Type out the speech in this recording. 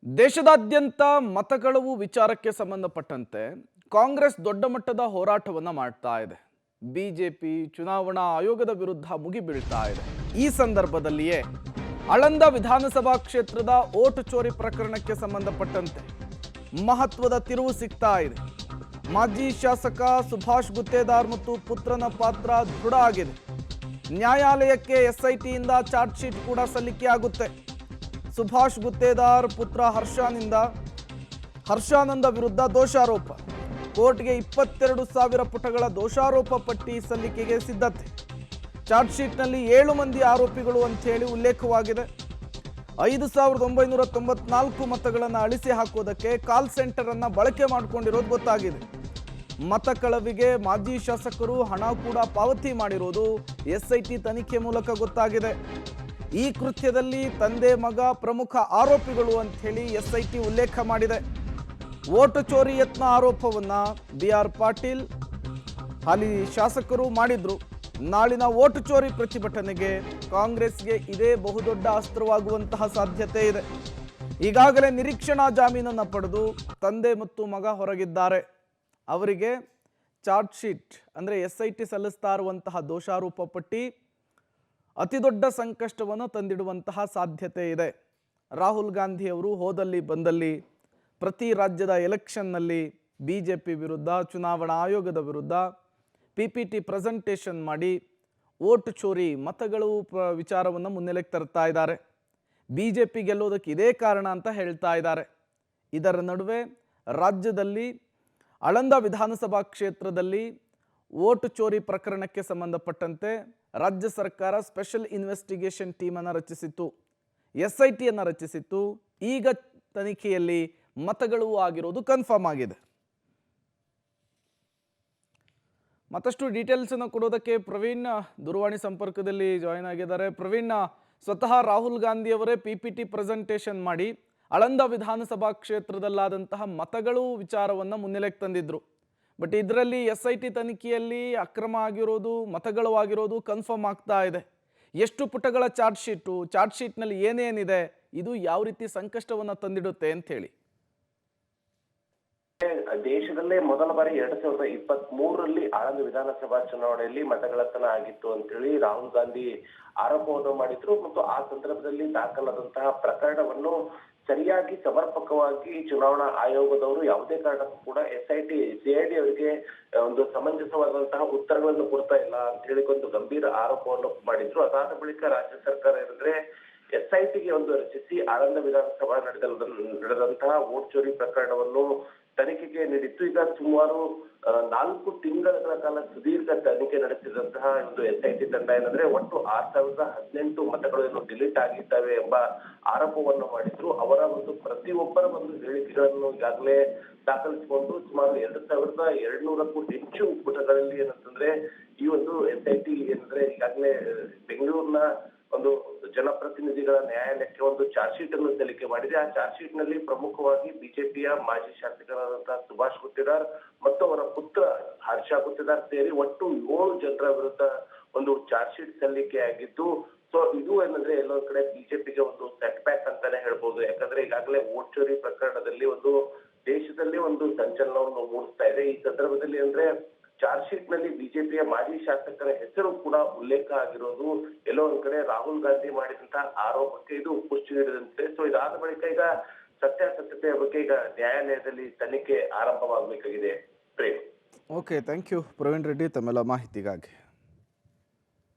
ದೇಶದಾದ್ಯಂತ ಮತಗಳವು ವಿಚಾರಕ್ಕೆ ಸಂಬಂಧಪಟ್ಟಂತೆ ಕಾಂಗ್ರೆಸ್ ದೊಡ್ಡ ಮಟ್ಟದ ಹೋರಾಟವನ್ನ ಮಾಡ್ತಾ ಇದೆ. ಬಿಜೆಪಿ ಚುನಾವಣಾ ಆಯೋಗದ ವಿರುದ್ಧ ಮುಗಿಬೀಳ್ತಾ ಇದೆ. ಈ ಸಂದರ್ಭದಲ್ಲಿಯೇ ಆಳಂದ ವಿಧಾನಸಭಾ ಕ್ಷೇತ್ರದ ಓಟು ಚೋರಿ ಪ್ರಕರಣಕ್ಕೆ ಸಂಬಂಧಪಟ್ಟಂತೆ ಮಹತ್ವದ ತಿರುವು ಸಿಗ್ತಾ ಇದೆ. ಮಾಜಿ ಶಾಸಕ ಸುಭಾಷ್ ಗುತ್ತೇದಾರ್ ಮತ್ತು ಪುತ್ರನ ಪಾತ್ರ ದೃಢ ಆಗಿದೆ. ನ್ಯಾಯಾಲಯಕ್ಕೆ ಎಸ್ಐಟಿಯಿಂದ ಚಾರ್ಜ್ ಶೀಟ್ ಕೂಡ ಸಲ್ಲಿಕೆಯಾಗುತ್ತೆ. ಸುಭಾಷ್ ಗುತ್ತೇದಾರ್ ಪುತ್ರ ಹರ್ಷಾನಂದ ವಿರುದ್ಧ ದೋಷಾರೋಪ. ಕೋರ್ಟ್ಗೆ 22,000 ಪುಟಗಳ ದೋಷಾರೋಪ ಪಟ್ಟಿ ಸಲ್ಲಿಕೆಗೆ ಸಿದ್ಧತೆ. ಚಾರ್ಜ್ ಶೀಟ್ನಲ್ಲಿ 7 ಮಂದಿ ಆರೋಪಿಗಳು ಅಂತ ಹೇಳಿ ಉಲ್ಲೇಖವಾಗಿದೆ. 5,994 ಮತಗಳನ್ನು ಅಳಿಸಿ ಹಾಕೋದಕ್ಕೆ ಕಾಲ್ ಸೆಂಟರ್ ಅನ್ನ ಬಳಕೆ ಮಾಡಿಕೊಂಡಿರೋದು ಗೊತ್ತಾಗಿದೆ. ಮತ ಕಳವಿಗೆ ಮಾಜಿ ಶಾಸಕರು ಹಣ ಕೂಡ ಪಾವತಿ ಮಾಡಿರೋದು ಎಸ್ಐಟಿ ತನಿಖೆ ಮೂಲಕ ಗೊತ್ತಾಗಿದೆ. ಈ ಕೃತ್ಯದಲ್ಲಿ ತಂದೆ ಮಗ ಪ್ರಮುಖ ಆರೋಪಿಗಳು ಅಂತ ಹೇಳಿ ಎಸ್ಐಟಿ ಉಲ್ಲೇಖ ಮಾಡಿದೆ. ಓಟು ಚೋರಿ ಯತ್ನ ಆರೋಪವನ್ನ BR ಪಾಟೀಲ್ ಹಾಲಿ ಶಾಸಕರು ಮಾಡಿದ್ರು. ನಾಳಿನ ಓಟು ಚೋರಿ ಪ್ರತಿಭಟನೆಗೆ ಕಾಂಗ್ರೆಸ್ಗೆ ಇದೇ ಬಹುದೊಡ್ಡ ಅಸ್ತ್ರವಾಗುವಂತಹ ಸಾಧ್ಯತೆ ಇದೆ. ಈಗಾಗಲೇ ನಿರೀಕ್ಷಣಾ ಜಾಮೀನನ್ನು ಪಡೆದು ತಂದೆ ಮತ್ತು ಮಗ ಹೊರಗಿದ್ದಾರೆ. ಅವರಿಗೆ ಚಾರ್ಜ್ ಶೀಟ್ ಅಂದರೆ ಎಸ್ಐಟಿ ಸಲ್ಲಿಸ್ತಾ ಇರುವಂತಹ ದೋಷಾರೋಪ ಪಟ್ಟಿ ಅತಿ ದೊಡ್ಡ ಸಂಕಷ್ಟವನ್ನು ತಂದಿಡುವಂತಹ ಸಾಧ್ಯತೆ ಇದೆ. ರಾಹುಲ್ ಗಾಂಧಿ ಅವರು ಹೋದಲ್ಲಿ ಬಂದಲ್ಲಿ ಪ್ರತಿ ರಾಜ್ಯದ ಎಲೆಕ್ಷನ್ನಲ್ಲಿ ಬಿಜೆಪಿ ವಿರುದ್ಧ ಚುನಾವಣಾ ಆಯೋಗದ ವಿರುದ್ಧ PPT ಪ್ರೆಸೆಂಟೇಷನ್ ಮಾಡಿ ಓಟು ಚೋರಿ ಮತಗಳು ವಿಚಾರವನ್ನು ಮುನ್ನೆಲೆಗೆ ತರ್ತಾ ಇದ್ದಾರೆ. ಬಿಜೆಪಿ ಗೆಲ್ಲೋದಕ್ಕೆ ಇದೇ ಕಾರಣ ಅಂತ ಹೇಳ್ತಾ ಇದ್ದಾರೆ. ಇದರ ನಡುವೆ ರಾಜ್ಯದಲ್ಲಿ ಆಳಂದ ವಿಧಾನಸಭಾ ಕ್ಷೇತ್ರದಲ್ಲಿ ಓಟು ಚೋರಿ ಪ್ರಕರಣಕ್ಕೆ ಸಂಬಂಧಪಟ್ಟಂತೆ ರಾಜ್ಯ ಸರ್ಕಾರ ಸ್ಪೆಷಲ್ ಇನ್ವೆಸ್ಟಿಗೇಷನ್ ಟೀಮನ್ನು ರಚಿಸಿತ್ತು, ಎಸ್ಐಟಿಯನ್ನು ರಚಿಸಿತ್ತು. ಈಗ ತನಿಖೆಯಲ್ಲಿ ಮತಗಳು ಆಗಿರೋದು ಕನ್ಫರ್ಮ್ ಆಗಿದೆ. ಮತ್ತಷ್ಟು ಡೀಟೇಲ್ಸನ್ನು ಕೊಡೋದಕ್ಕೆ ಪ್ರವೀಣ್ ದೂರವಾಣಿ ಸಂಪರ್ಕದಲ್ಲಿ ಜಾಯಿನ್ ಆಗಿದ್ದಾರೆ. ಪ್ರವೀಣ್, ಸ್ವತಃ ರಾಹುಲ್ ಗಾಂಧಿ ಅವರೇ PPT ಪ್ರೆಸೆಂಟೇಷನ್ ಮಾಡಿ ಆಳಂದ ವಿಧಾನಸಭಾ ಕ್ಷೇತ್ರದಲ್ಲಾದಂತಹ ಮತಗಳು ವಿಚಾರವನ್ನು ಮುನ್ನೆಲೆಗೆ ತಂದಿದ್ರು. ಬಟ್ ಇದರಲ್ಲಿ ಎಸ್ಐಟಿ ತನಿಖೆಯಲ್ಲಿ ಅಕ್ರಮ ಆಗಿರೋದು ಮತಗಳು ಆಗಿರೋದು ಕನ್ಫರ್ಮ್ ಆಗ್ತಾ ಇದೆ. ಎಷ್ಟು ಪುಟಗಳ ಚಾರ್ಜ್ ಶೀಟ್ನಲ್ಲಿ ಏನೇನಿದೆ, ಇದು ಯಾವ ರೀತಿ ಸಂಕಷ್ಟವನ್ನು ತಂದಿಡುತ್ತೆ ಅಂತ ಹೇಳಿ? ದೇಶದಲ್ಲೇ ಮೊದಲ ಬಾರಿ 2023ರಲ್ಲಿ ಆಳಂದ ವಿಧಾನಸಭಾ ಚುನಾವಣೆಯಲ್ಲಿ ಮತಗಳ್ಳತನ ಆಗಿತ್ತು ಅಂತ ಹೇಳಿ ರಾಹುಲ್ ಗಾಂಧಿ ಆರೋಪವನ್ನು ಮಾಡಿದ್ರು. ಮತ್ತು ಆ ಸಂದರ್ಭದಲ್ಲಿ ದಾಖಲಾದಂತಹ ಪ್ರಕರಣವನ್ನು ಸರಿಯಾಗಿ ಸಮರ್ಪಕವಾಗಿ ಚುನಾವಣಾ ಆಯೋಗದವರು ಯಾವುದೇ ಕಾರಣಕ್ಕೂ ಕೂಡ SIT CID ಅವರಿಗೆ ಒಂದು ಸಮಂಜಸವಾದಂತಹ ಉತ್ತರಗಳನ್ನು ಕೊಡ್ತಾ ಇಲ್ಲ ಅಂತ ಹೇಳಿ ಒಂದು ಗಂಭೀರ ಆರೋಪವನ್ನು ಮಾಡಿದ್ರು. ಅದಾದ ಬಳಿಕ ರಾಜ್ಯ ಸರ್ಕಾರ ಏನಂದ್ರೆ SITಗೆ ಒಂದು ರಚಿಸಿ ಆಳಂದ ವಿಧಾನಸಭಾ ನಡೆದಂತಹ ವೋಟ್ ಚೋರಿ ಪ್ರಕರಣವನ್ನು ತನಿಖೆಗೆ ನೀಡಿತ್ತು. ಈಗ ಸುಮಾರು 4 ತಿಂಗಳ ಕಾಲ ಸುದೀರ್ಘ ತನಿಖೆ ನಡೆಸಿದಂತಹ ಒಂದು SIT ತಂಡ ಏನಂದ್ರೆ ಒಟ್ಟು 6,018 ಮತಗಳು ಏನು ಡಿಲೀಟ್ ಆಗಿದ್ದಾವೆ ಎಂಬ ಆರೋಪವನ್ನು ಮಾಡಿದ್ರು. ಅವರ ಒಂದು ಪ್ರತಿಯೊಬ್ಬರ ಒಂದು ಹೇಳಿಕೆಗಳನ್ನು ಈಗಾಗಲೇ ದಾಖಲಿಸಿಕೊಂಡು ಸುಮಾರು 2,200ಕ್ಕೂ ಹೆಚ್ಚು ಪುಟಗಳಲ್ಲಿ ಏನಂತಂದ್ರೆ ಈ ಒಂದು SIT ಏನಂದ್ರೆ ಈಗಾಗಲೇ ಬೆಂಗಳೂರಿನ ಒಂದು ಜನಪ್ರತಿನಿಧಿಗಳ ನ್ಯಾಯಾಲಯಕ್ಕೆ ಒಂದು ಚಾರ್ಜ್ ಶೀಟ್ ಅನ್ನು ಸಲ್ಲಿಕೆ ಮಾಡಿದೆ. ಆ ಚಾರ್ಜ್ ಶೀಟ್ ನಲ್ಲಿ ಪ್ರಮುಖವಾಗಿ ಬಿಜೆಪಿಯ ಮಾಜಿ ಶಾಸಕರಾದಂತಹ ಸುಭಾಷ್ ಗುತ್ತೇದಾರ್ ಮತ್ತು ಅವರ ಪುತ್ರ ಹರ್ಷ ಗುತ್ತೇದಾರ್ ಸೇರಿ ಒಟ್ಟು 7 ಜನರ ವಿರುದ್ಧ ಒಂದು ಚಾರ್ಜ್ ಶೀಟ್ ಸಲ್ಲಿಕೆ ಆಗಿದ್ದು, ಸೊ ಇದು ಏನಂದ್ರೆ ಎಲ್ಲೊಂದ್ ಕಡೆ ಬಿಜೆಪಿಗೆ ಒಂದು ಸೆಟ್ ಬ್ಯಾಕ್ ಅಂತಾನೆ ಹೇಳ್ಬೋದು. ಯಾಕಂದ್ರೆ ಈಗಾಗಲೇ ವೋಟ್ ಚೋರಿ ಪ್ರಕರಣದಲ್ಲಿ ಒಂದು ದೇಶದಲ್ಲಿ ಒಂದು ಸಂಚಲನವನ್ನು ಮೂಡಿಸ್ತಾ ಇದೆ. ಈ ಸಂದರ್ಭದಲ್ಲಿ ಅಂದ್ರೆ ಚಾರ್ಜ್ ಶೀಟ್ ನಲ್ಲಿ ಬಿಜೆಪಿಯ ಮಾಜಿ ಶಾಸಕರ ಹೆಸರು ಕೂಡ ಉಲ್ಲೇಖ ಆಗಿರೋದು ಎಲ್ಲೋ ಒಂದ್ ಕಡೆ ರಾಹುಲ್ ಗಾಂಧಿ ಮಾಡಿದಂತಹ ಆರೋಪಕ್ಕೆ ಇದು ಪುಷ್ಟಿ ನೀಡಿದಂತೆ. ಸೊ ಇದಾದ ಬಳಿಕ ಈಗ ಸತ್ಯಾಸತ್ಯತೆಯ ಬಗ್ಗೆ ಈಗ ನ್ಯಾಯಾಲಯದಲ್ಲಿ ತನಿಖೆ ಆರಂಭವಾಗಬೇಕಾಗಿದೆ. Prem. Okay, thank you Praveen Reddy ತಮ್ಮೆಲ್ಲ ಮಾಹಿತಿಗಾಗಿ.